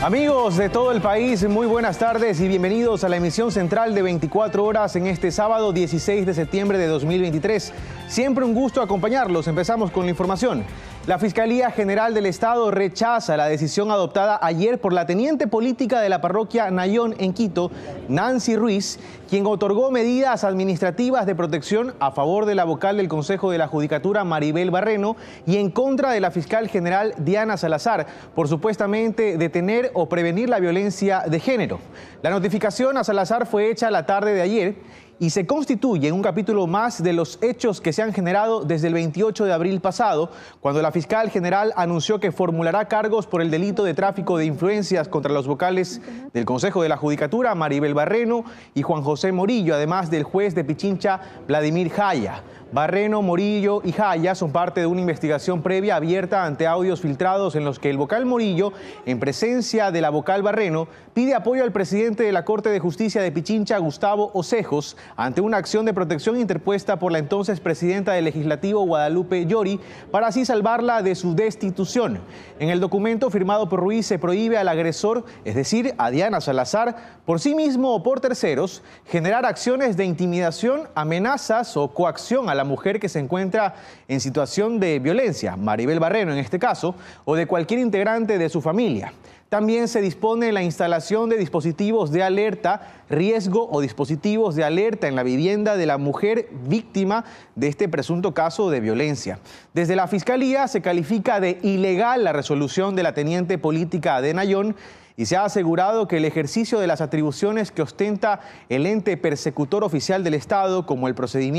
Amigos de todo el país, muy buenas tardes y bienvenidos a la emisión central de 24 horas en este sábado 16 de septiembre de 2023. Siempre un gusto acompañarlos. Empezamos con la información. La Fiscalía General del Estado rechaza la decisión adoptada ayer por la teniente política de la parroquia Nayón en Quito, Nancy Ruiz, quien otorgó medidas administrativas de protección a favor de la vocal del Consejo de la Judicatura, Maribel Barreno, y en contra de la fiscal general Diana Salazar, por supuestamente detener o prevenir la violencia de género. La notificación a Salazar fue hecha la tarde de ayer y se constituye en un capítulo más de los hechos que se han generado desde el 28 de abril pasado, cuando la fiscal general anunció que formulará cargos por el delito de tráfico de influencias contra los vocales del Consejo de la Judicatura, Maribel Barreno y Juan José Morillo, además del juez de Pichincha, Vladimir Jaya. Barreno, Morillo y Jaya son parte de una investigación previa abierta ante audios filtrados en los que el vocal Morillo, en presencia de la vocal Barreno, pide apoyo al presidente de la Corte de Justicia de Pichincha, Gustavo Osejos, ante una acción de protección interpuesta por la entonces presidenta del Legislativo, Guadalupe Llori, para así salvarla de su destitución. En el documento firmado por Ruiz se prohíbe al agresor, es decir, a Diana Salazar, por sí mismo o por terceros, generar acciones de intimidación, amenazas o coacción a la mujer que se encuentra en situación de violencia, Maribel Barreno en este caso, o de cualquier integrante de su familia. También se dispone la instalación de dispositivos de alerta, riesgo o dispositivos de alerta en la vivienda de la mujer víctima de este presunto caso de violencia. Desde la Fiscalía se califica de ilegal la resolución de la teniente política de Nayón y se ha asegurado que el ejercicio de las atribuciones que ostenta el ente persecutor oficial del Estado, como el procedimiento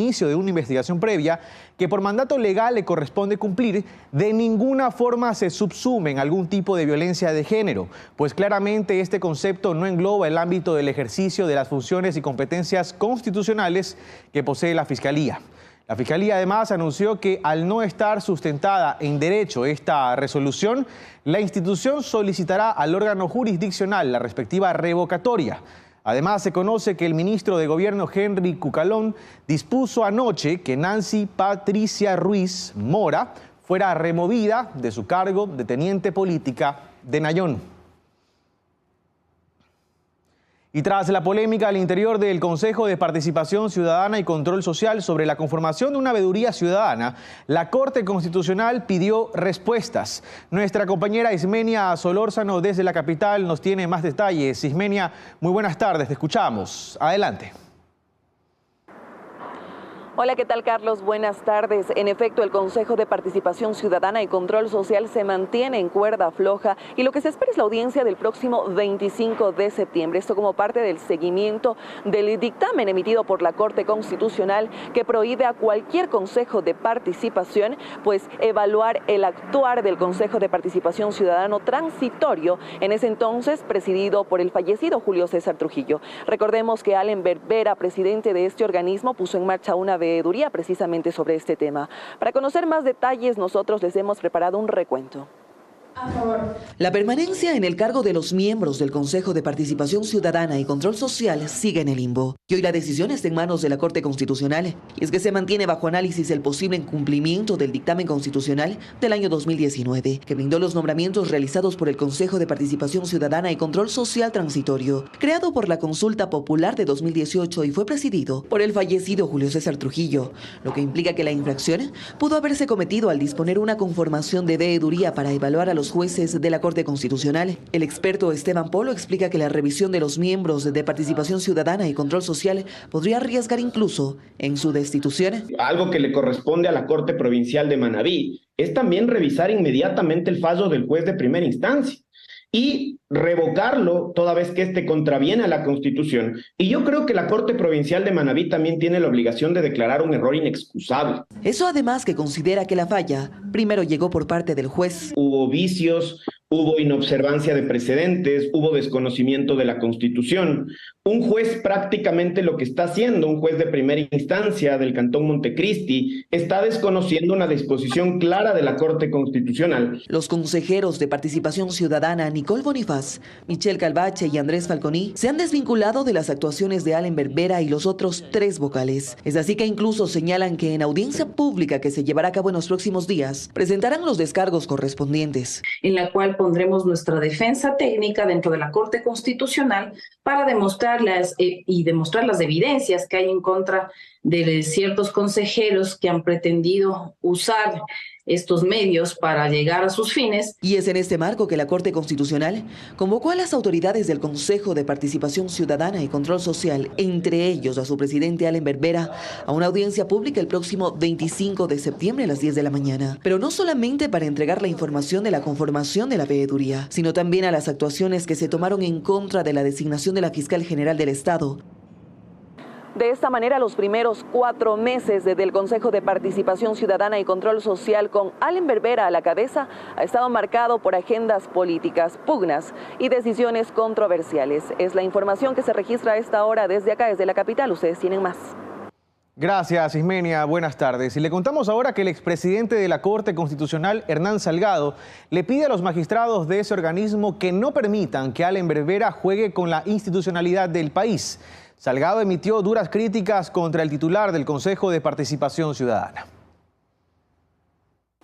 inicio de una investigación previa que por mandato legal le corresponde cumplir, de ninguna forma se subsume en algún tipo de violencia de género, pues claramente este concepto no engloba el ámbito del ejercicio de las funciones y competencias constitucionales que posee la Fiscalía. La Fiscalía además anunció que al no estar sustentada en derecho esta resolución, la institución solicitará al órgano jurisdiccional la respectiva revocatoria. Además, se conoce que el ministro de Gobierno, Henry Cucalón, dispuso anoche que Nancy Patricia Ruiz Mora fuera removida de su cargo de teniente política de Nayón. Y tras la polémica al interior del Consejo de Participación Ciudadana y Control Social sobre la conformación de una veeduría ciudadana, la Corte Constitucional pidió respuestas. Nuestra compañera Ismenia Solórzano desde la capital nos tiene más detalles. Ismenia, muy buenas tardes, te escuchamos. Adelante. Hola, ¿qué tal, Carlos? Buenas tardes. En efecto, el Consejo de Participación Ciudadana y Control Social se mantiene en cuerda floja y lo que se espera es la audiencia del próximo 25 de septiembre. Esto como parte del seguimiento del dictamen emitido por la Corte Constitucional que prohíbe a cualquier Consejo de Participación evaluar el actuar del Consejo de Participación Ciudadano transitorio, en ese entonces presidido por el fallecido Julio César Trujillo. Recordemos que Allen Berbera, presidente de este organismo, puso en marcha una veeduría precisamente sobre este tema. Para conocer más detalles, nosotros les hemos preparado un recuento. La permanencia en el cargo de los miembros del Consejo de Participación Ciudadana y Control Social sigue en el limbo. Y hoy la decisión está en manos de la Corte Constitucional. Y es que se mantiene bajo análisis el posible incumplimiento del dictamen constitucional del año 2019, que brindó los nombramientos realizados por el Consejo de Participación Ciudadana y Control Social Transitorio, creado por la Consulta Popular de 2018 y fue presidido por el fallecido Julio César Trujillo, lo que implica que la infracción pudo haberse cometido al disponer una conformación de veeduría para evaluar a los jueces de la Corte Constitucional. El experto Esteban Polo explica que la revisión de los miembros de Participación Ciudadana y Control Social podría arriesgar incluso en su destitución. Algo que le corresponde a la Corte Provincial de Manabí es también revisar inmediatamente el fallo del juez de primera instancia y revocarlo toda vez que éste contraviene a la Constitución. Y yo creo que la Corte Provincial de Manabí también tiene la obligación de declarar un error inexcusable. Eso además que considera que la falla primero llegó por parte del juez. Hubo vicios, hubo inobservancia de precedentes, hubo desconocimiento de la Constitución. Un juez prácticamente lo que está haciendo, un juez de primera instancia del Cantón Montecristi, está desconociendo una disposición clara de la Corte Constitucional. Los consejeros de Participación Ciudadana Nicole Bonifaz, Michelle Calvache y Andrés Falconi se han desvinculado de las actuaciones de Allen Berbera y los otros 3 vocales. Es así que incluso señalan que en audiencia pública que se llevará a cabo en los próximos días, presentarán los descargos correspondientes. En la cual interpondremos nuestra defensa técnica dentro de la Corte Constitucional para demostrar las evidencias que hay en contra de ciertos consejeros que han pretendido usar estos medios para llegar a sus fines. Y es en este marco que la Corte Constitucional convocó a las autoridades del Consejo de Participación Ciudadana y Control Social, entre ellos a su presidente Allen Berbera, a una audiencia pública el próximo 25 de septiembre a las 10 de la mañana. Pero no solamente para entregar la información de la conformación de la veeduría, sino también a las actuaciones que se tomaron en contra de la designación de la Fiscal General del Estado. De esta manera, los primeros 4 meses del Consejo de Participación Ciudadana y Control Social, con Allen Berbera a la cabeza, ha estado marcado por agendas políticas, pugnas y decisiones controversiales. Es la información que se registra a esta hora desde acá, desde la capital. Ustedes tienen más. Gracias, Ismenia. Buenas tardes. Y le contamos ahora que el expresidente de la Corte Constitucional, Hernán Salgado, le pide a los magistrados de ese organismo que no permitan que Allen Berbera juegue con la institucionalidad del país. Salgado emitió duras críticas contra el titular del Consejo de Participación Ciudadana.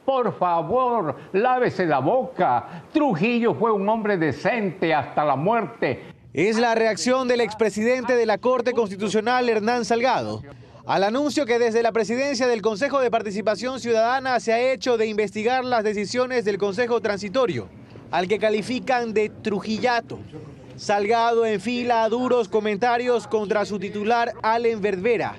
Por favor, lávese la boca. Trujillo fue un hombre decente hasta la muerte. Es la reacción del expresidente de la Corte Constitucional, Hernán Salgado, al anuncio que desde la presidencia del Consejo de Participación Ciudadana se ha hecho de investigar las decisiones del Consejo Transitorio, al que califican de trujillato. Salgado enfila duros comentarios contra su titular Allen Berbera,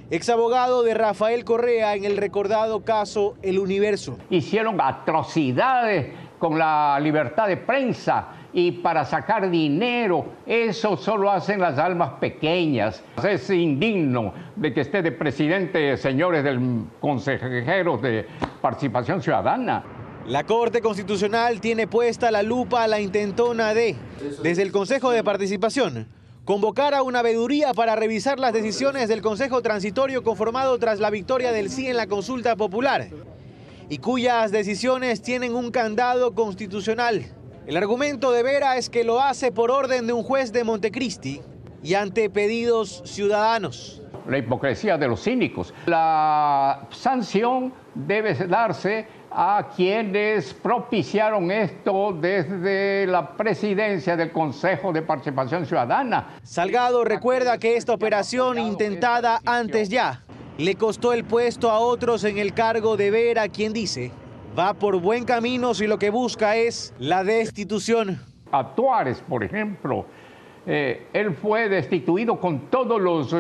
exabogado de Rafael Correa en el recordado caso El Universo. Hicieron atrocidades con la libertad de prensa y para sacar dinero. Eso solo hacen las almas pequeñas. Es indigno de que esté de presidente, señores del consejeros de Participación Ciudadana. La Corte Constitucional tiene puesta la lupa a la intentona de, desde el Consejo de Participación, convocar a una veeduría para revisar las decisiones del Consejo Transitorio conformado tras la victoria del sí en la consulta popular y cuyas decisiones tienen un candado constitucional. El argumento de Vera es que lo hace por orden de un juez de Montecristi y ante pedidos ciudadanos. La hipocresía de los cínicos. La sanción debe darse a quienes propiciaron esto desde la presidencia del Consejo de Participación Ciudadana. Salgado recuerda que esta operación intentada antes ya le costó el puesto a otros en el cargo de Vera, quien dice va por buen camino si lo que busca es la destitución. A Tuárez, por ejemplo, él fue destituido con todos los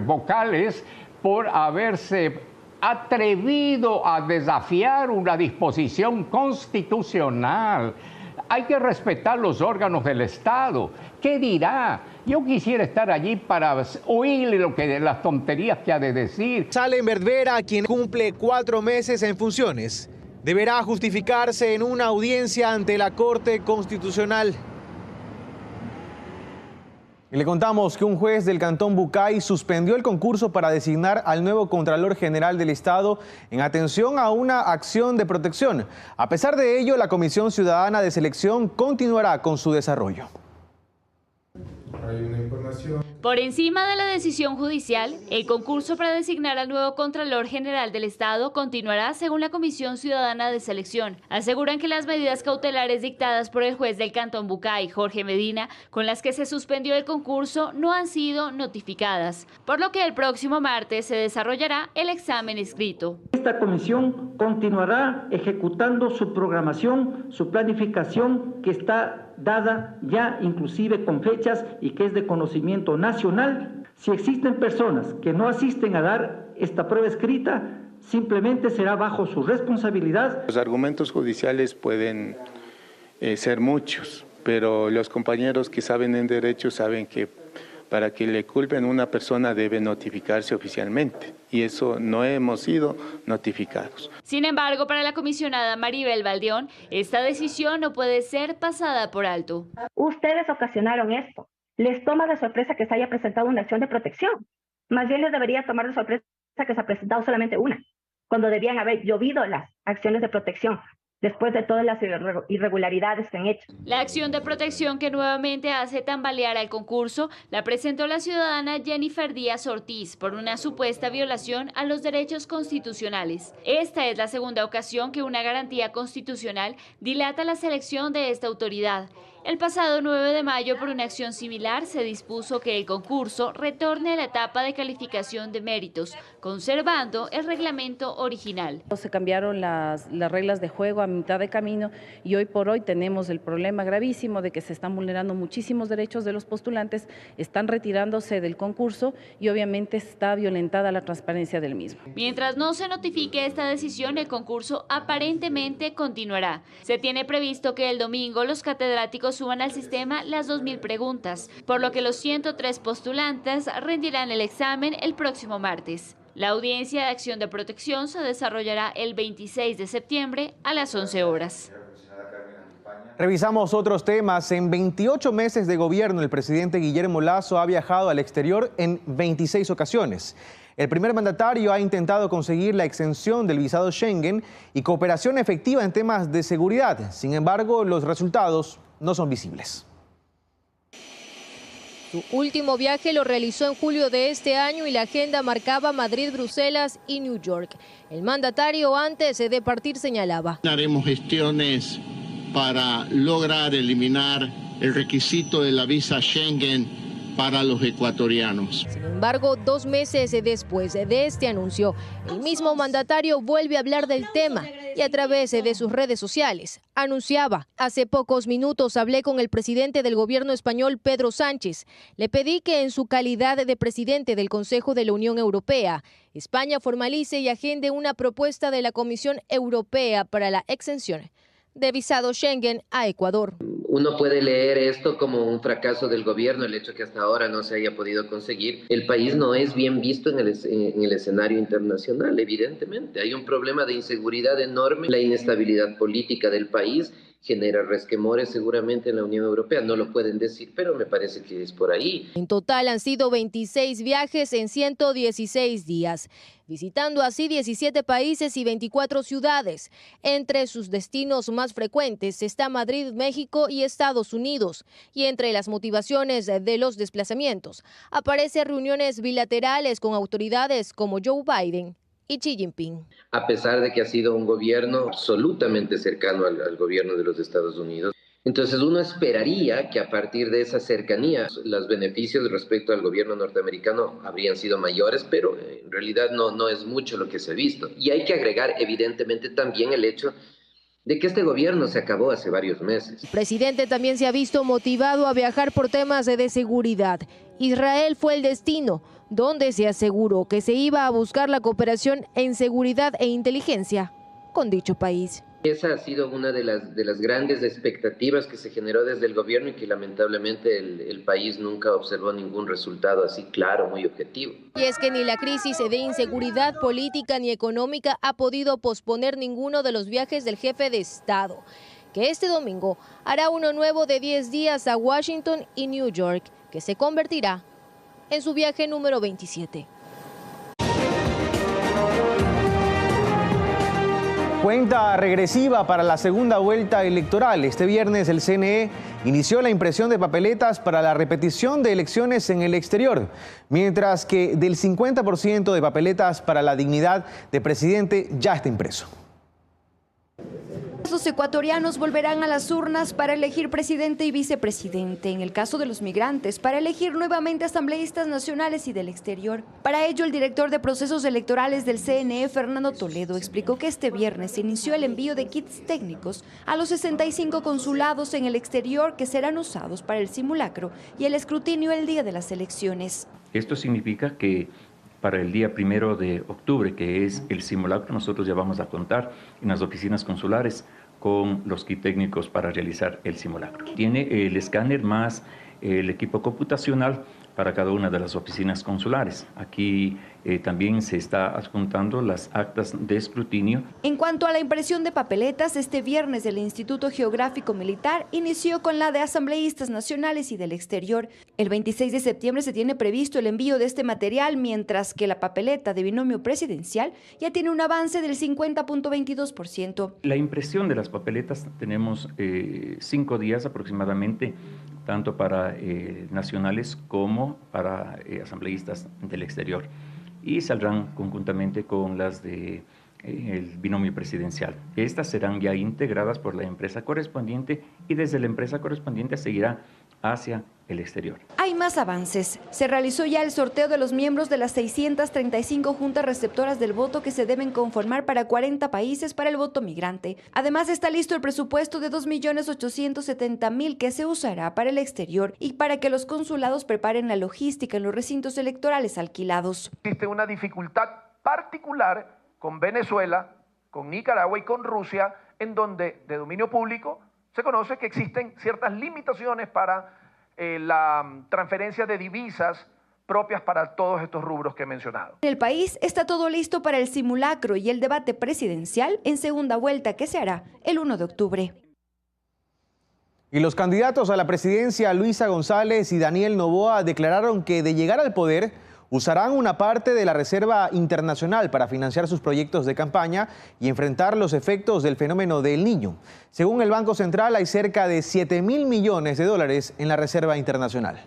vocales por haberse atrevido a desafiar una disposición constitucional. Hay que respetar los órganos del Estado. ¿Qué dirá? Yo quisiera estar allí para oírle las tonterías que ha de decir. Allen Berbera, quien cumple 4 meses en funciones, deberá justificarse en una audiencia ante la Corte Constitucional. Y le contamos que un juez del Cantón Bucay suspendió el concurso para designar al nuevo Contralor General del Estado en atención a una acción de protección. A pesar de ello, la Comisión Ciudadana de Selección continuará con su desarrollo. Hay una información. Por encima de la decisión judicial, el concurso para designar al nuevo Contralor General del Estado continuará según la Comisión Ciudadana de Selección. Aseguran que las medidas cautelares dictadas por el juez del Cantón Bucay, Jorge Medina, con las que se suspendió el concurso, no han sido notificadas, por lo que el próximo martes se desarrollará el examen escrito. Esta comisión continuará ejecutando su programación, su planificación que está dada ya inclusive con fechas y que es de conocimiento nacional. Si existen personas que no asisten a dar esta prueba escrita, simplemente será bajo su responsabilidad. Los argumentos judiciales pueden ser muchos, pero los compañeros que saben en derecho saben que para que le culpen a una persona debe notificarse oficialmente, y eso no hemos sido notificados. Sin embargo, para la comisionada Maribel Valdeón, esta decisión no puede ser pasada por alto. Ustedes ocasionaron esto. Les toma de sorpresa que se haya presentado una acción de protección. Más bien les debería tomar de sorpresa que se ha presentado solamente una, cuando debían haber llovido las acciones de protección. después de todas las irregularidades que han hecho. La acción de protección que nuevamente hace tambalear al concurso la presentó la ciudadana Jennifer Díaz Ortiz por una supuesta violación a los derechos constitucionales. Esta es la segunda ocasión que una garantía constitucional dilata la selección de esta autoridad. El pasado 9 de mayo, por una acción similar, se dispuso que el concurso retorne a la etapa de calificación de méritos, conservando el reglamento original. Se cambiaron las reglas de juego a mitad de camino y hoy por hoy tenemos el problema gravísimo de que se están vulnerando muchísimos derechos de los postulantes, están retirándose del concurso y obviamente está violentada la transparencia del mismo. Mientras no se notifique esta decisión, el concurso aparentemente continuará. Se tiene previsto que el domingo los catedráticos suban al sistema las 2.000 preguntas, por lo que los 103 postulantes rendirán el examen el próximo martes. La audiencia de acción de protección se desarrollará el 26 de septiembre a las 11 horas. Revisamos otros temas. En 28 meses de gobierno, el presidente Guillermo Lasso ha viajado al exterior en 26 ocasiones. El primer mandatario ha intentado conseguir la exención del visado Schengen y cooperación efectiva en temas de seguridad. Sin embargo, los resultados no son visibles. Su último viaje lo realizó en julio de este año y la agenda marcaba Madrid, Bruselas y New York. El mandatario antes de partir señalaba: haremos gestiones para lograr eliminar el requisito de la visa Schengen para los ecuatorianos. Sin embargo, 2 meses después de este anuncio, el mismo mandatario vuelve a hablar del tema y a través de sus redes sociales anunciaba: hace pocos minutos hablé con el presidente del gobierno español, Pedro Sánchez. Le pedí que en su calidad de presidente del Consejo de la Unión Europea, España formalice y agende una propuesta de la Comisión Europea para la exención de visado Schengen a Ecuador. Uno puede leer esto como un fracaso del gobierno, el hecho que hasta ahora no se haya podido conseguir. El país no es bien visto en el escenario internacional, evidentemente. Hay un problema de inseguridad enorme. La inestabilidad política del país genera resquemores seguramente en la Unión Europea. No lo pueden decir, pero me parece que es por ahí. En total han sido 26 viajes en 116 días, visitando así 17 países y 24 ciudades. Entre sus destinos más frecuentes está Madrid, México y Estados Unidos. Y entre las motivaciones de los desplazamientos aparecen reuniones bilaterales con autoridades como Joe Biden y Xi Jinping. A pesar de que ha sido un gobierno absolutamente cercano al gobierno de los Estados Unidos, entonces uno esperaría que a partir de esa cercanía los beneficios respecto al gobierno norteamericano habrían sido mayores, pero en realidad no es mucho lo que se ha visto. Y hay que agregar evidentemente también el hecho de que este gobierno se acabó hace varios meses. El presidente también se ha visto motivado a viajar por temas de seguridad. Israel fue el destino, donde se aseguró que se iba a buscar la cooperación en seguridad e inteligencia con dicho país. Esa ha sido una de las grandes expectativas que se generó desde el gobierno y que lamentablemente el país nunca observó ningún resultado así claro, muy objetivo. Y es que ni la crisis de inseguridad política ni económica ha podido posponer ninguno de los viajes del jefe de Estado, que este domingo hará uno nuevo de 10 días a Washington y New York, que se convertirá en su viaje número 27. Cuenta regresiva para la segunda vuelta electoral. Este viernes el CNE inició la impresión de papeletas para la repetición de elecciones en el exterior, mientras que del 50% de papeletas para la dignidad de presidente ya está impreso. Los ecuatorianos volverán a las urnas para elegir presidente y vicepresidente. En el caso de los migrantes, para elegir nuevamente asambleístas nacionales y del exterior. Para ello, el director de procesos electorales del CNE, Fernando Toledo, explicó que este viernes se inició el envío de kits técnicos a los 65 consulados en el exterior que serán usados para el simulacro y el escrutinio el día de las elecciones. Esto significa que para el día 1 de octubre, que es el simulacro, nosotros ya vamos a contar en las oficinas consulares con los kits técnicos para realizar el simulacro. Tiene el escáner más el equipo computacional para cada una de las oficinas consulares. Aquí también se está adjuntando las actas de escrutinio. En cuanto a la impresión de papeletas, este viernes el Instituto Geográfico Militar inició con la de asambleístas nacionales y del exterior. El 26 de septiembre se tiene previsto el envío de este material, mientras que la papeleta de binomio presidencial ya tiene un avance del 50.22%. La impresión de las papeletas tenemos 5 días aproximadamente, tanto para nacionales como para asambleístas del exterior, y saldrán conjuntamente con las de el binomio presidencial. Estas serán ya integradas por la empresa correspondiente y desde la empresa correspondiente seguirá hacia el exterior. Hay más avances. Se realizó ya el sorteo de los miembros de las 635 juntas receptoras del voto que se deben conformar para 40 países para el voto migrante. Además, está listo el presupuesto de 2.870.000 que se usará para el exterior y para que los consulados preparen la logística en los recintos electorales alquilados. Existe una dificultad particular con Venezuela, con Nicaragua y con Rusia, en donde de dominio público se conoce que existen ciertas limitaciones para la transferencia de divisas propias para todos estos rubros que he mencionado. En el país está todo listo para el simulacro y el debate presidencial en segunda vuelta que se hará el 1 de octubre. Y los candidatos a la presidencia, Luisa González y Daniel Noboa, declararon que de llegar al poder usarán una parte de la Reserva Internacional para financiar sus proyectos de campaña y enfrentar los efectos del fenómeno del Niño. Según el Banco Central, hay cerca de 7.000 millones de dólares en la Reserva Internacional.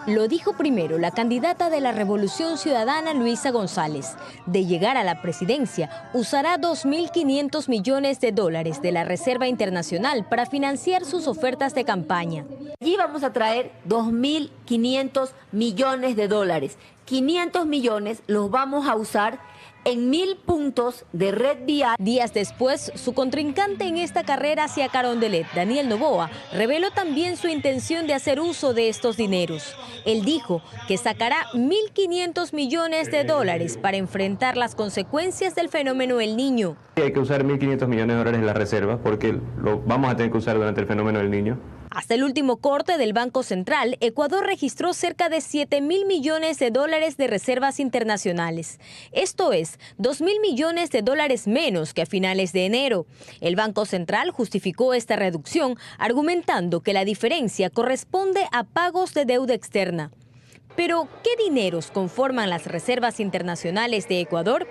Lo dijo primero la candidata de la Revolución Ciudadana, Luisa González. De llegar a la presidencia, usará 2.500 millones de dólares de la Reserva Internacional para financiar sus ofertas de campaña. Allí vamos a traer 2.500 millones de dólares. 500 millones los vamos a usar en 1.000 puntos de red vial. Días después, su contrincante en esta carrera hacia Carondelet, Daniel Noboa, reveló también su intención de hacer uso de estos dineros. Él dijo que sacará 1.500 millones de dólares para enfrentar las consecuencias del fenómeno El Niño. Hay que usar 1.500 millones de dólares en la reserva porque lo vamos a tener que usar durante el fenómeno del Niño. Hasta el último corte del Banco Central, Ecuador registró cerca de 7.000 millones de dólares de reservas internacionales. Esto es 2.000 millones de dólares menos que a finales de enero. El Banco Central justificó esta reducción argumentando que la diferencia corresponde a pagos de deuda externa. Pero, ¿qué dineros conforman las reservas internacionales de Ecuador?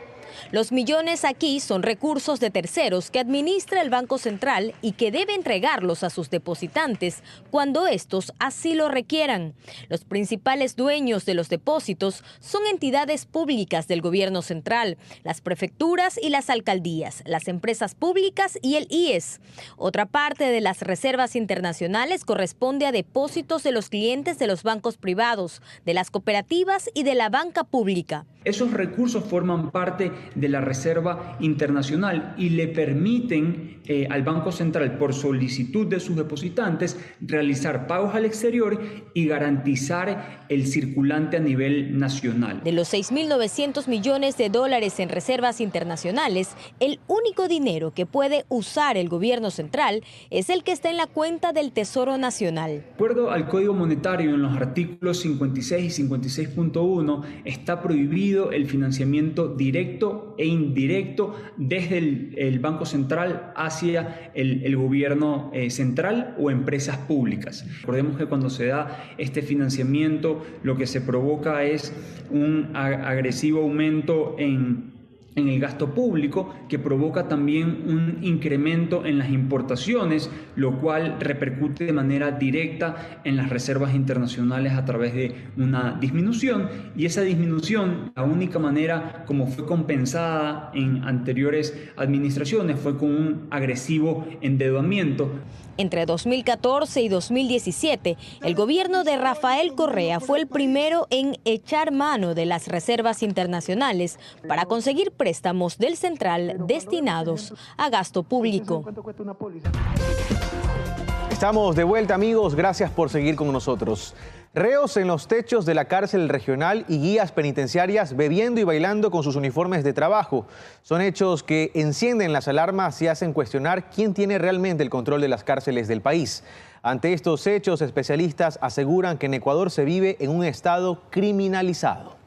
Los millones aquí son recursos de terceros que administra el Banco Central y que debe entregarlos a sus depositantes cuando estos así lo requieran. Los principales dueños de los depósitos son entidades públicas del gobierno central, las prefecturas y las alcaldías, las empresas públicas y el IES. Otra parte de las reservas internacionales corresponde a depósitos de los clientes de los bancos privados, de las cooperativas y de la banca pública. Esos recursos forman parte de la Reserva Internacional y le permiten al Banco Central, por solicitud de sus depositantes, realizar pagos al exterior y garantizar el circulante a nivel nacional. De los 6.900 millones de dólares en reservas internacionales, el único dinero que puede usar el gobierno central es el que está en la cuenta del Tesoro Nacional. De acuerdo al Código Monetario, en los artículos 56 y 56.1 está prohibido el financiamiento directo e indirecto desde el Banco Central hacia el gobierno central o empresas públicas. Recordemos que cuando se da este financiamiento, lo que se provoca es un agresivo aumento en el gasto público, que provoca también un incremento en las importaciones, lo cual repercute de manera directa en las reservas internacionales a través de una disminución, y esa disminución, la única manera como fue compensada en anteriores administraciones fue con un agresivo endeudamiento. Entre 2014 y 2017, el gobierno de Rafael Correa fue el primero en echar mano de las reservas internacionales para conseguir préstamos del Central destinados a gasto público. Estamos de vuelta, amigos. Gracias por seguir con nosotros. Reos en los techos de la cárcel regional y guías penitenciarias bebiendo y bailando con sus uniformes de trabajo. Son hechos que encienden las alarmas y hacen cuestionar quién tiene realmente el control de las cárceles del país. Ante estos hechos, especialistas aseguran que en Ecuador se vive en un estado criminalizado.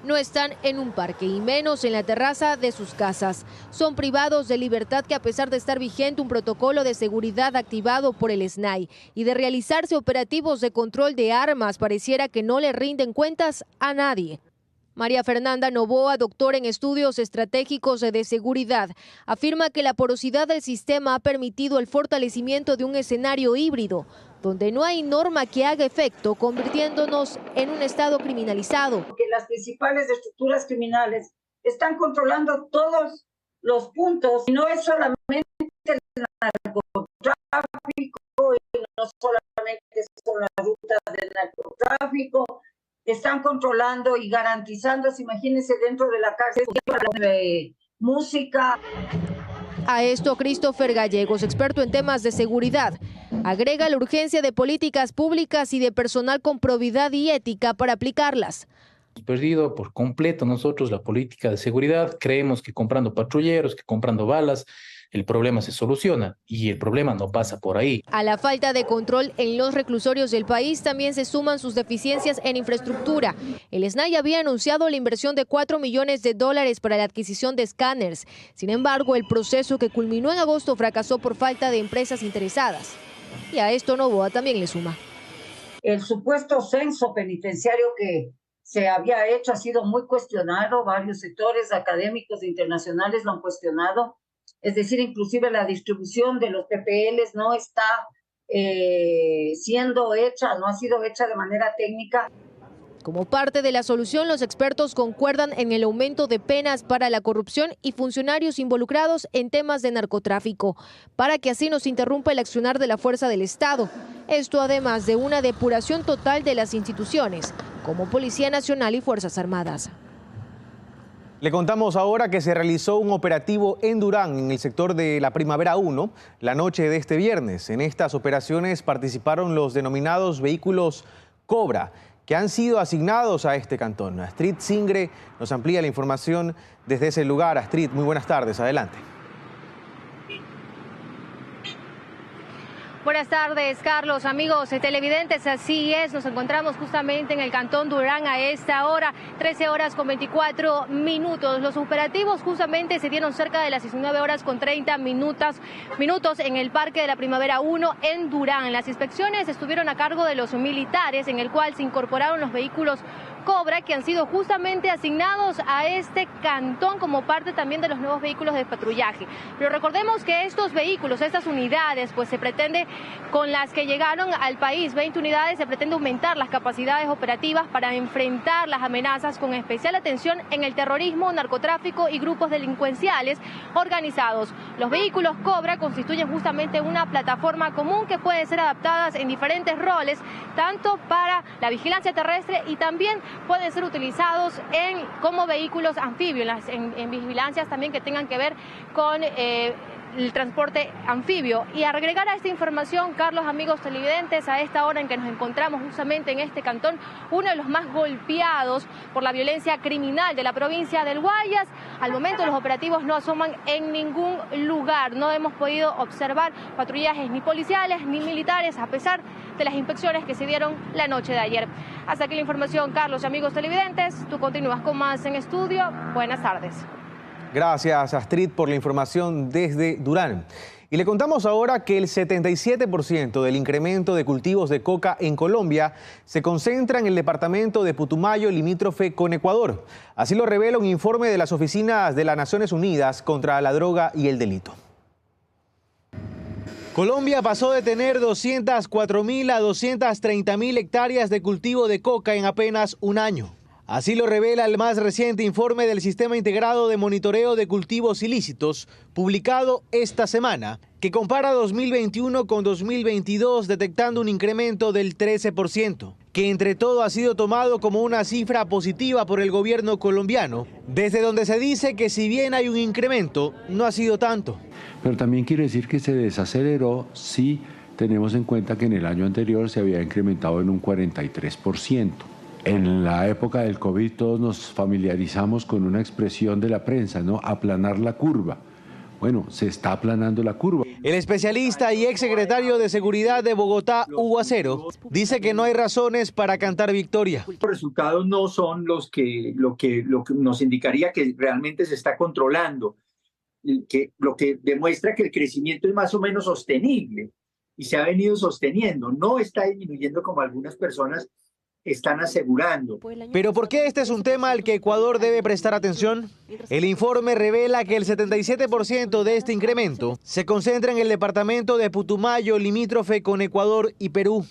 No están en un parque y menos en la terraza de sus casas. Son privados de libertad que, a pesar de estar vigente un protocolo de seguridad activado por el SNAI y de realizarse operativos de control de armas, pareciera que no le rinden cuentas a nadie. María Fernanda Novoa, doctora en estudios estratégicos de seguridad, afirma que la porosidad del sistema ha permitido el fortalecimiento de un escenario híbrido, donde no hay norma que haga efecto, convirtiéndonos en un estado criminalizado. Que las principales estructuras criminales están controlando todos los puntos, y no es solamente el narcotráfico, y no solamente son las rutas del narcotráfico, están controlando y garantizando, imagínense, dentro de la cárcel, música. A esto, Christopher Gallegos, experto en temas de seguridad, agrega la urgencia de políticas públicas y de personal con probidad y ética para aplicarlas. Hemos perdido por completo nosotros la política de seguridad. Creemos que comprando patrulleros, que comprando balas, el problema se soluciona, y el problema no pasa por ahí. A la falta de control en los reclusorios del país también se suman sus deficiencias en infraestructura. El SNAI había anunciado la inversión de $4 millones para la adquisición de escáneres. Sin embargo, el proceso que culminó en agosto fracasó por falta de empresas interesadas. Y a esto Novoa también le suma. El supuesto censo penitenciario que se había hecho ha sido muy cuestionado. Varios sectores académicos e internacionales lo han cuestionado. Es decir, inclusive la distribución de los PPLs no está siendo hecha, no ha sido hecha de manera técnica. Como parte de la solución, los expertos concuerdan en el aumento de penas para la corrupción y funcionarios involucrados en temas de narcotráfico, para que así no se interrumpa el accionar de la fuerza del Estado. Esto además de una depuración total de las instituciones, como Policía Nacional y Fuerzas Armadas. Le contamos ahora que se realizó un operativo en Durán, en el sector de la Primavera 1, la noche de este viernes. En estas operaciones participaron los denominados vehículos Cobra, que han sido asignados a este cantón. Astrid Singre nos amplía la información desde ese lugar. Astrid, muy buenas tardes, adelante. Buenas tardes, Carlos, amigos televidentes, así es, nos encontramos justamente en el Cantón Durán a esta hora, 13 horas con 24 minutos. Los operativos justamente se dieron cerca de las 19 horas con 30 minutos en el Parque de la Primavera 1 en Durán. Las inspecciones estuvieron a cargo de los militares, en el cual se incorporaron los vehículos Cobra, que han sido justamente asignados a este cantón como parte también de los nuevos vehículos de patrullaje. Pero recordemos que estos vehículos, estas unidades, pues se pretende, con las que llegaron al país, 20 unidades, se pretende aumentar las capacidades operativas para enfrentar las amenazas, con especial atención en el terrorismo, narcotráfico y grupos delincuenciales organizados. Los vehículos Cobra constituyen justamente una plataforma común que puede ser adaptada en diferentes roles, tanto para la vigilancia terrestre y también pueden ser utilizados como vehículos anfibios, en vigilancias también que tengan que ver con el transporte anfibio. Y agregar a esta información, Carlos, amigos televidentes, a esta hora en que nos encontramos justamente en este cantón, uno de los más golpeados por la violencia criminal de la provincia del Guayas. Al momento los operativos no asoman en ningún lugar, no hemos podido observar patrullajes ni policiales ni militares, a pesar de las inspecciones que se dieron la noche de ayer. Hasta aquí la información, Carlos y amigos televidentes. Tú continúas con más en estudio. Buenas tardes. Gracias, Astrid, por la información desde Durán. Y le contamos ahora que el 77% del incremento de cultivos de coca en Colombia se concentra en el departamento de Putumayo, limítrofe con Ecuador. Así lo revela un informe de las oficinas de las Naciones Unidas contra la droga y el delito. Colombia pasó de tener 204.000 a 230.000 hectáreas de cultivo de coca en apenas un año. Así lo revela el más reciente informe del Sistema Integrado de Monitoreo de Cultivos Ilícitos, publicado esta semana, que compara 2021 con 2022 detectando un incremento del 13%, que entre todo ha sido tomado como una cifra positiva por el gobierno colombiano, desde donde se dice que si bien hay un incremento, no ha sido tanto. Pero también quiere decir que se desaceleró si tenemos en cuenta que en el año anterior se había incrementado en un 43%. En la época del COVID todos nos familiarizamos con una expresión de la prensa, ¿no? Aplanar la curva. Bueno, se está aplanando la curva. El especialista y exsecretario de Seguridad de Bogotá, Hugo Acero, dice que no hay razones para cantar victoria. Los resultados no son lo que nos indicaría que realmente se está controlando, lo que demuestra que el crecimiento es más o menos sostenible y se ha venido sosteniendo. No está disminuyendo como algunas personas están asegurando. ¿Pero por qué este es un tema al que Ecuador debe prestar atención? El informe revela que el 77% de este incremento se concentra en el departamento de Putumayo, limítrofe con Ecuador y Perú.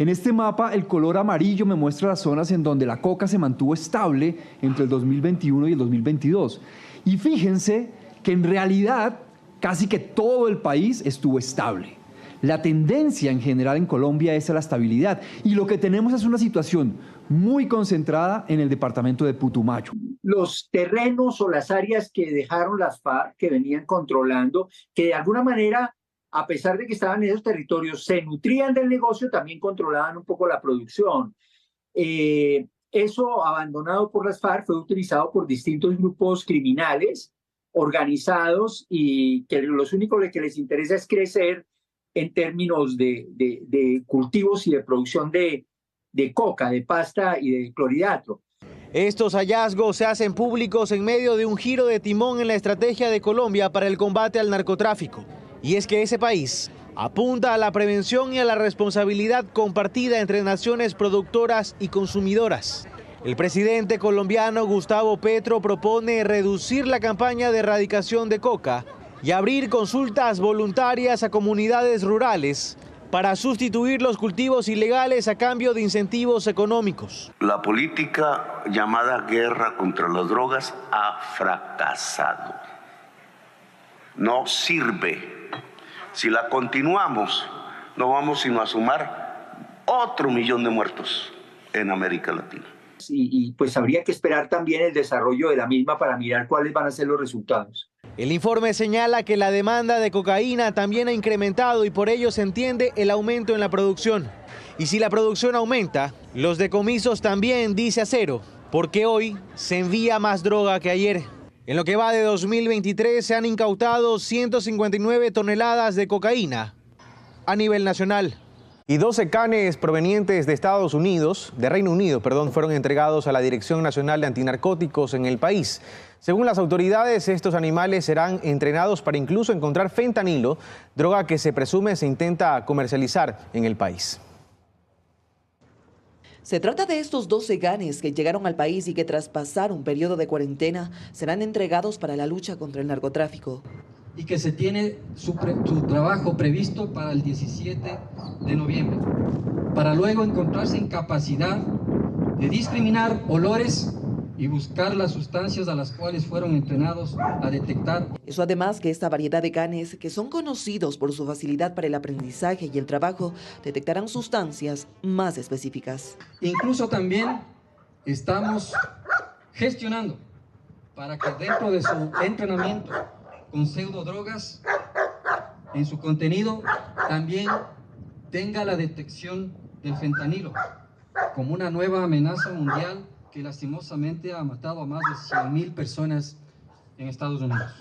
En este mapa, el color amarillo me muestra las zonas en donde la coca se mantuvo estable entre el 2021 y el 2022. Y fíjense que en realidad casi que todo el país estuvo estable. La tendencia en general en Colombia es a la estabilidad y lo que tenemos es una situación muy concentrada en el departamento de Putumayo. Los terrenos o las áreas que dejaron las FARC, que venían controlando, que de alguna manera, a pesar de que estaban en esos territorios, se nutrían del negocio, también controlaban un poco la producción. Eso, abandonado por las FARC, fue utilizado por distintos grupos criminales organizados y que los únicos que les interesa es crecer en términos de cultivos y de producción de coca, de pasta y de clorhidrato. Estos hallazgos se hacen públicos en medio de un giro de timón en la estrategia de Colombia para el combate al narcotráfico. Y es que ese país apunta a la prevención y a la responsabilidad compartida entre naciones productoras y consumidoras. El presidente colombiano Gustavo Petro propone reducir la campaña de erradicación de coca y abrir consultas voluntarias a comunidades rurales para sustituir los cultivos ilegales a cambio de incentivos económicos. La política llamada guerra contra las drogas ha fracasado. No sirve. Si la continuamos, no vamos sino a sumar otro 1.000.000 de muertos en América Latina. Y pues habría que esperar también el desarrollo de la misma para mirar cuáles van a ser los resultados. El informe señala que la demanda de cocaína también ha incrementado y por ello se entiende el aumento en la producción. Y si la producción aumenta, los decomisos también, dice Acero, porque hoy se envía más droga que ayer. En lo que va de 2023 se han incautado 159 toneladas de cocaína a nivel nacional. Y 12 canes provenientes de Reino Unido, fueron entregados a la Dirección Nacional de Antinarcóticos en el país. Según las autoridades, estos animales serán entrenados para incluso encontrar fentanilo, droga que se presume se intenta comercializar en el país. Se trata de estos 12 canes que llegaron al país y que tras pasar un periodo de cuarentena serán entregados para la lucha contra el narcotráfico. Y que se tiene su trabajo previsto para el 17 de noviembre, para luego encontrarse en capacidad de discriminar olores y buscar las sustancias a las cuales fueron entrenados a detectar. Eso además que esta variedad de canes, que son conocidos por su facilidad para el aprendizaje y el trabajo, detectarán sustancias más específicas. Incluso también estamos gestionando para que dentro de su entrenamiento con pseudodrogas, en su contenido también tenga la detección del fentanilo como una nueva amenaza mundial que lastimosamente ha matado a más de 100.000 personas en Estados Unidos.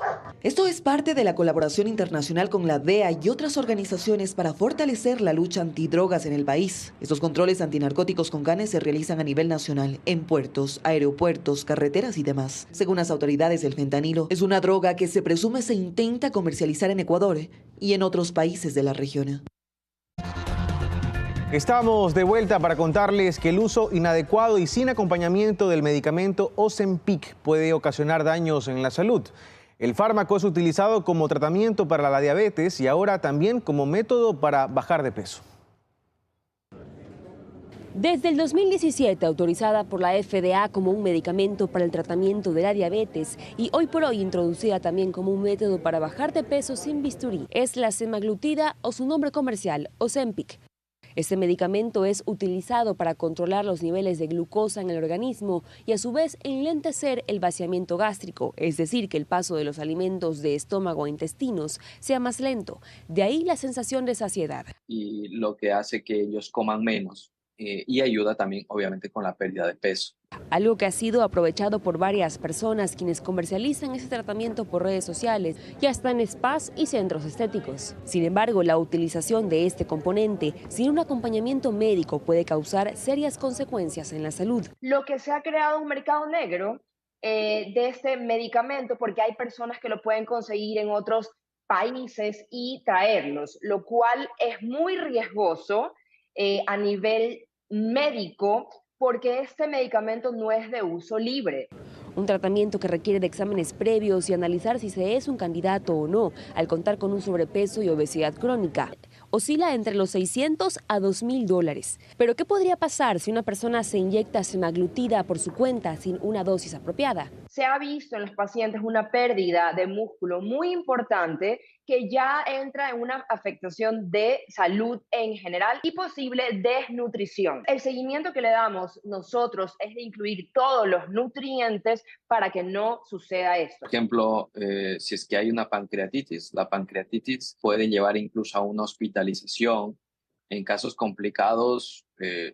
Esto es parte de la colaboración internacional con la DEA y otras organizaciones para fortalecer la lucha antidrogas en el país. Estos controles antinarcóticos con canes se realizan a nivel nacional, en puertos, aeropuertos, carreteras y demás. Según las autoridades, el fentanilo es una droga que se presume se intenta comercializar en Ecuador y en otros países de la región. Estamos de vuelta para contarles que el uso inadecuado y sin acompañamiento del medicamento Ozempic puede ocasionar daños en la salud. El fármaco es utilizado como tratamiento para la diabetes y ahora también como método para bajar de peso. Desde el 2017, autorizada por la FDA como un medicamento para el tratamiento de la diabetes y hoy por hoy introducida también como un método para bajar de peso sin bisturí, es la semaglutida o su nombre comercial, Ozempic. Este medicamento es utilizado para controlar los niveles de glucosa en el organismo y a su vez enlentecer el vaciamiento gástrico, es decir, que el paso de los alimentos de estómago a intestinos sea más lento. De ahí la sensación de saciedad. Y lo que hace que ellos coman menos y ayuda también obviamente con la pérdida de peso. Algo que ha sido aprovechado por varias personas quienes comercializan ese tratamiento por redes sociales y hasta en spas y centros estéticos. Sin embargo, la utilización de este componente sin un acompañamiento médico puede causar serias consecuencias en la salud. Lo que se ha creado un mercado negro de este medicamento porque hay personas que lo pueden conseguir en otros países y traerlos, lo cual es muy riesgoso a nivel médico porque este medicamento no es de uso libre. Un tratamiento que requiere de exámenes previos y analizar si se es un candidato o no, al contar con un sobrepeso y obesidad crónica. Oscila entre los $600 a $2.000. Pero ¿qué podría pasar si una persona se inyecta semaglutida por su cuenta sin una dosis apropiada? Se ha visto en los pacientes una pérdida de músculo muy importante que ya entra en una afectación de salud en general y posible desnutrición. El seguimiento que le damos nosotros es de incluir todos los nutrientes para que no suceda esto. Por ejemplo, si es que hay una pancreatitis, la pancreatitis puede llevar incluso a una hospitalización. En casos complicados,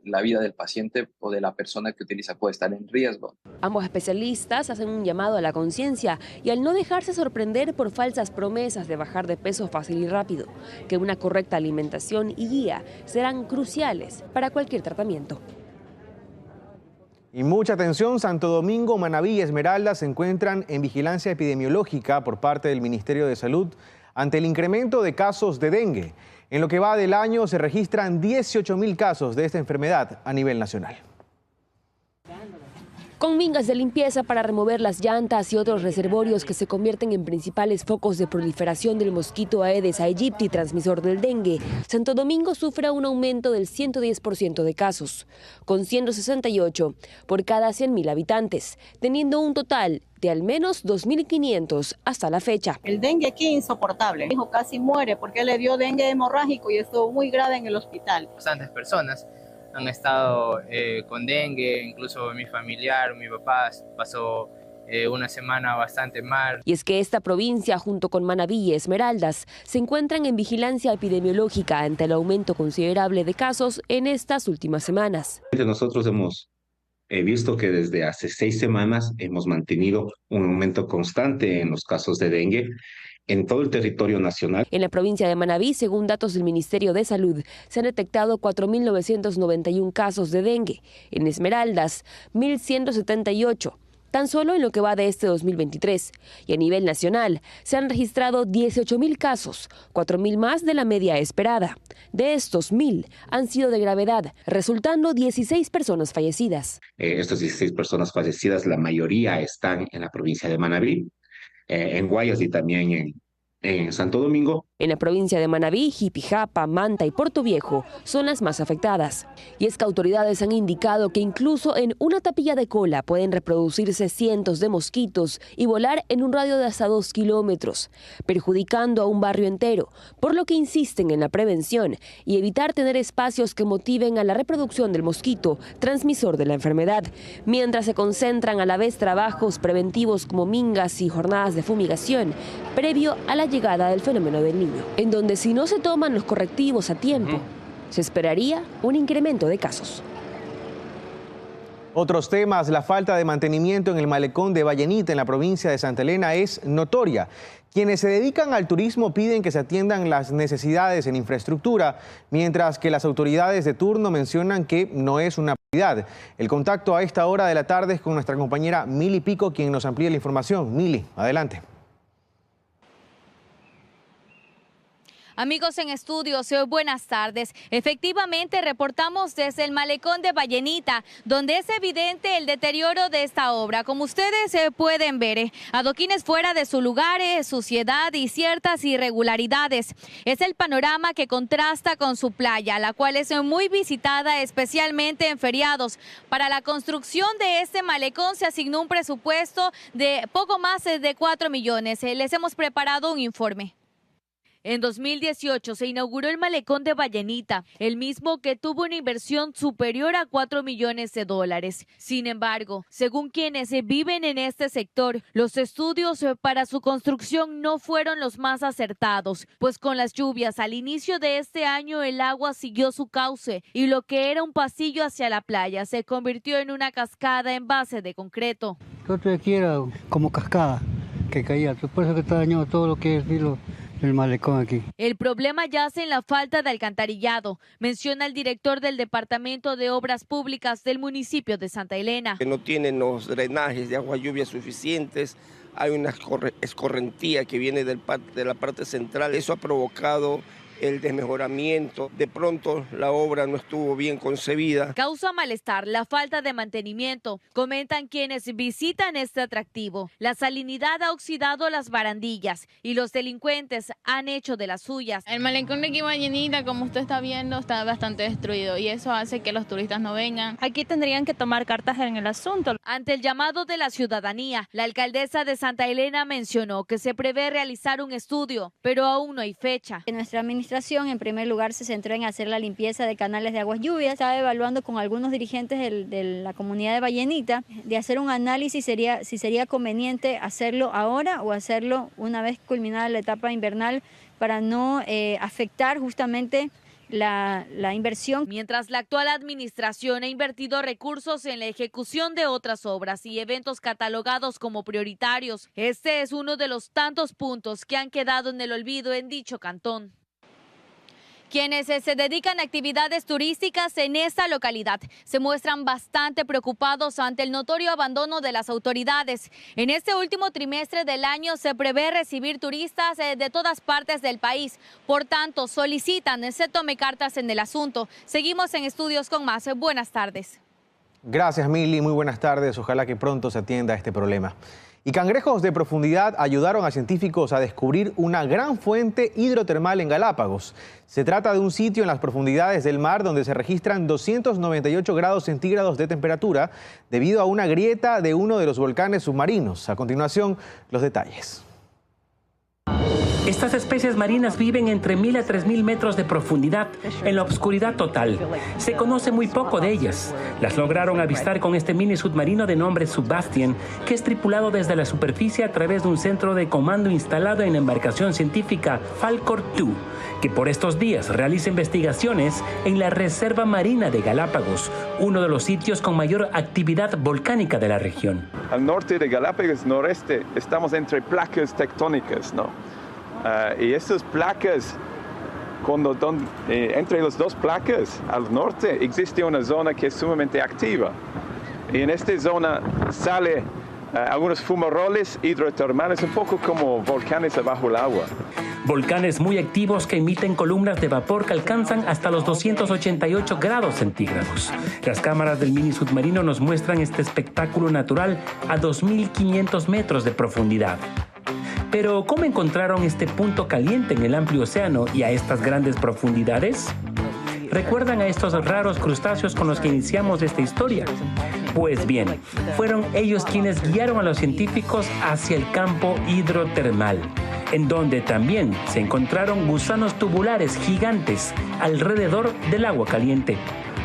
la vida del paciente o de la persona que utiliza puede estar en riesgo. Ambos especialistas hacen un llamado a la conciencia y al no dejarse sorprender por falsas promesas de bajar de peso fácil y rápido, que una correcta alimentación y guía serán cruciales para cualquier tratamiento. Y mucha atención, Santo Domingo, Manabí y Esmeraldas se encuentran en vigilancia epidemiológica por parte del Ministerio de Salud ante el incremento de casos de dengue. En lo que va del año se registran 18.000 casos de esta enfermedad a nivel nacional. Con mingas de limpieza para remover las llantas y otros reservorios que se convierten en principales focos de proliferación del mosquito Aedes aegypti, transmisor del dengue, Santo Domingo sufre un aumento del 110% de casos, con 168 por cada 100.000 habitantes, teniendo un total de al menos 2.500 hasta la fecha. El dengue aquí es insoportable. Mi hijo casi muere porque le dio dengue hemorrágico y estuvo muy grave en el hospital. Bastantes personas han estado con dengue, incluso mi familiar, mi papá pasó una semana bastante mal. Y es que esta provincia, junto con Manabí y Esmeraldas, se encuentran en vigilancia epidemiológica ante el aumento considerable de casos en estas últimas semanas. Nosotros hemos visto que desde hace 6 semanas hemos mantenido un aumento constante en los casos de dengue en todo el territorio nacional. En la provincia de Manabí, según datos del Ministerio de Salud, se han detectado 4.991 casos de dengue. En Esmeraldas, 1.178. Tan solo en lo que va de este 2023. Y a nivel nacional, se han registrado 18.000 casos, 4.000 más de la media esperada. De estos, 1.000 han sido de gravedad, resultando 16 personas fallecidas. Estas 16 personas fallecidas, la mayoría están en la provincia de Manabí, en Guayas y también en Santo Domingo. En la provincia de Manabí, Jipijapa, Manta y Puerto Viejo son las más afectadas. Y es que autoridades han indicado que incluso en una tapilla de cola pueden reproducirse cientos de mosquitos y volar en un radio de hasta 2 kilómetros, perjudicando a un barrio entero, por lo que insisten en la prevención y evitar tener espacios que motiven a la reproducción del mosquito, transmisor de la enfermedad, mientras se concentran a la vez trabajos preventivos como mingas y jornadas de fumigación, previo a la llegada del fenómeno del niño, en donde si no se toman los correctivos a tiempo, se esperaría un incremento de casos. Otros temas, la falta de mantenimiento en el malecón de Vallenita en la provincia de Santa Elena es notoria. Quienes se dedican al turismo piden que se atiendan las necesidades en infraestructura, mientras que las autoridades de turno mencionan que no es una prioridad. El contacto a esta hora de la tarde es con nuestra compañera Mili Pico, quien nos amplía la información. Mili, adelante. Amigos en estudios, buenas tardes. Efectivamente, reportamos desde el malecón de Vallenita, donde es evidente el deterioro de esta obra. Como ustedes pueden ver, adoquines fuera de su lugar, suciedad y ciertas irregularidades. Es el panorama que contrasta con su playa, la cual es muy visitada, especialmente en feriados. Para la construcción de este malecón se asignó un presupuesto de poco más de 4 millones. Les hemos preparado un informe. En 2018 se inauguró el malecón de Vallenita, el mismo que tuvo una inversión superior a 4 millones de dólares. Sin embargo, según quienes viven en este sector, los estudios para su construcción no fueron los más acertados, pues con las lluvias al inicio de este año el agua siguió su cauce y lo que era un pasillo hacia la playa se convirtió en una cascada en base de concreto. Esto aquí era como cascada que caía, por eso que está dañado todo lo que es el malecón aquí. El problema yace en la falta de alcantarillado, menciona el director del Departamento de Obras Públicas del municipio de Santa Elena. Que no tienen los drenajes de agua lluvia suficientes, hay una escorrentía que viene de la parte central, eso ha provocado el desmejoramiento. De pronto la obra no estuvo bien concebida. Causa malestar la falta de mantenimiento, comentan quienes visitan este atractivo. La salinidad ha oxidado las barandillas y los delincuentes han hecho de las suyas. El malecón de aquí Vallenita, como usted está viendo, está bastante destruido y eso hace que los turistas no vengan. Aquí tendrían que tomar cartas en el asunto. Ante el llamado de la ciudadanía, la alcaldesa de Santa Elena mencionó que se prevé realizar un estudio, pero aún no hay fecha. Nuestra administración, en primer lugar, se centró en hacer la limpieza de canales de aguas lluvias. Estaba evaluando con algunos dirigentes de la comunidad de Vallenita de hacer un análisis si sería conveniente hacerlo ahora o hacerlo una vez culminada la etapa invernal para no afectar justamente la inversión. Mientras la actual administración ha invertido recursos en la ejecución de otras obras y eventos catalogados como prioritarios, este es uno de los tantos puntos que han quedado en el olvido en dicho cantón. Quienes se dedican a actividades turísticas en esta localidad se muestran bastante preocupados ante el notorio abandono de las autoridades. En este último trimestre del año se prevé recibir turistas de todas partes del país. Por tanto, solicitan se tome cartas en el asunto. Seguimos en estudios con más. Buenas tardes. Gracias, Mili. Muy buenas tardes. Ojalá que pronto se atienda este problema. Y cangrejos de profundidad ayudaron a científicos a descubrir una gran fuente hidrotermal en Galápagos. Se trata de un sitio en las profundidades del mar donde se registran 298 grados centígrados de temperatura debido a una grieta de uno de los volcanes submarinos. A continuación, los detalles. Estas especies marinas viven entre 1.000 a 3.000 metros de profundidad, en la oscuridad total. Se conoce muy poco de ellas. Las lograron avistar con este mini submarino de nombre Sebastian, que es tripulado desde la superficie a través de un centro de comando instalado en la embarcación científica Falkor 2, que por estos días realiza investigaciones en la Reserva Marina de Galápagos, uno de los sitios con mayor actividad volcánica de la región. Al norte de Galápagos, noreste, estamos entre placas tectónicas, ¿no? Y estas placas, entre las dos placas al norte existe una zona que es sumamente activa. Y en esta zona sale algunos fumaroles hidrotermales, un poco como volcanes abajo el agua. Volcanes muy activos que emiten columnas de vapor que alcanzan hasta los 288 grados centígrados. Las cámaras del mini submarino nos muestran este espectáculo natural a 2.500 metros de profundidad. Pero, ¿cómo encontraron este punto caliente en el amplio océano y a estas grandes profundidades? ¿Recuerdan a estos raros crustáceos con los que iniciamos esta historia? Pues bien, fueron ellos quienes guiaron a los científicos hacia el campo hidrotermal, en donde también se encontraron gusanos tubulares gigantes alrededor del agua caliente.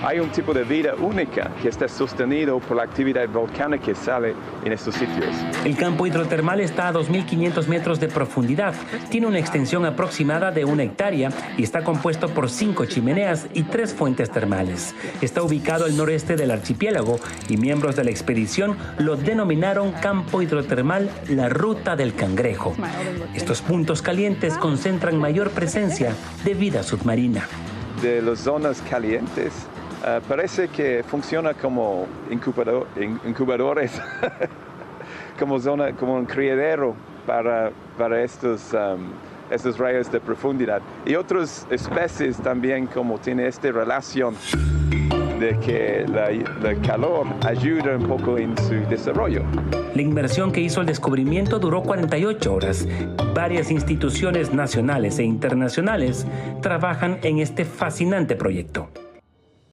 Hay un tipo de vida única que está sostenido por la actividad volcánica que sale en estos sitios. El campo hidrotermal está a 2.500 metros de profundidad, tiene una extensión aproximada de 1 hectárea y está compuesto por 5 chimeneas y 3 fuentes termales. Está ubicado al noreste del archipiélago y miembros de la expedición lo denominaron campo hidrotermal La Ruta del Cangrejo. Estos puntos calientes concentran mayor presencia de vida submarina. De las zonas calientes, parece que funciona como incubadores, como un criadero para estos esas rayas de profundidad. Y otras especies también como tiene esta relación de que el calor ayuda un poco en su desarrollo. La inmersión que hizo el descubrimiento duró 48 horas. Varias instituciones nacionales e internacionales trabajan en este fascinante proyecto.